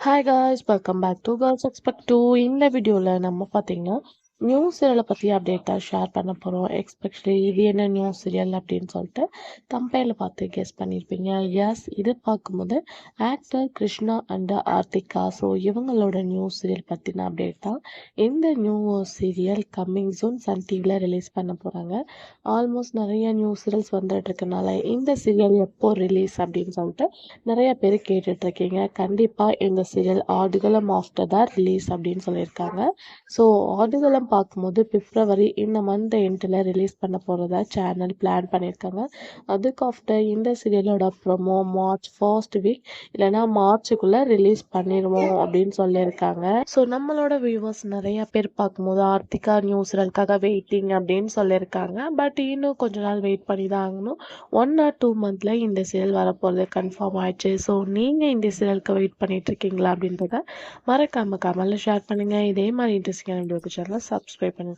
Hi guys welcome back to girls expect too. இந்த வீடியோவில் நம்ம பார்த்தீங்கன்னா நியூ சீரியலை பற்றி அப்டேட் தான் ஷேர் பண்ண போகிறோம். எக்ஸ்பெக்ட்லி இது என்ன நியூ சீரியல் அப்படின்னு சொல்லிட்டு தம்பையில் பார்த்து கெஸ் பண்ணியிருப்பீங்க. எஸ், இது பார்க்கும்போது actor Krishna and Aarthika, so இவங்களோட நியூ சீரியல் பற்றின அப்டேட் தான். இந்த new serial coming soon Sun டிவியில் ரிலீஸ் பண்ண போகிறாங்க. ஆல்மோஸ்ட் நிறைய நியூ சீரியல்ஸ் வந்துட்டு இருக்கனால இந்த சீரியல் எப்போ ரிலீஸ் அப்படின்னு சொல்லிட்டு நிறைய பேர் கேட்டுட்ருக்கீங்க. கண்டிப்பாக இந்த சீரியல் ஆடுகளம் ஆஃப்டர் தான் ரிலீஸ் அப்படின்னு சொல்லியிருக்காங்க. ஸோ ஆடுகளம் பார்க்கும்போது பிப்ரவரி இந்த மந்த் எண்டில் ரிலீஸ் பண்ண போகிறதா சேனல் பிளான் பண்ணியிருக்காங்க. அதுக்கு ஆஃப்டர் இந்த சீரியலோட ப்ரொமோ மார்ச் ஃபர்ஸ்ட் வீக் இல்லைனா மார்ச்சுக்குள்ளே ரிலீஸ் பண்ணிடுவோம் அப்படின்னு சொல்லியிருக்காங்க. ஸோ நம்மளோட வியூவர்ஸ் நிறைய பேர் பார்க்கும்போது ஆர்த்திகா நியூ சீரியலுக்காக வெயிட்டிங் அப்படின்னு சொல்லியிருக்காங்க. பட் இன்னும் கொஞ்ச நாள் வெயிட் பண்ணி தான் ஆகணும். 1 or 2 மந்த்தில் இந்த சீரியல் வரப்போகிறது கன்ஃபார்ம் ஆயிடுச்சு. ஸோ நீங்கள் இந்த சீரியலுக்கு வெயிட் பண்ணிட்டு இருக்கீங்களா அப்படின்றத மறக்காம கமெண்ட்ல ஷேர் பண்ணுங்கள். இதே மாதிரி இன்ட்ரெஸ்டிங்கான வீடியோக்கு சேனலை சப்ஸ்கிரைப் பண்ணுங்கள்.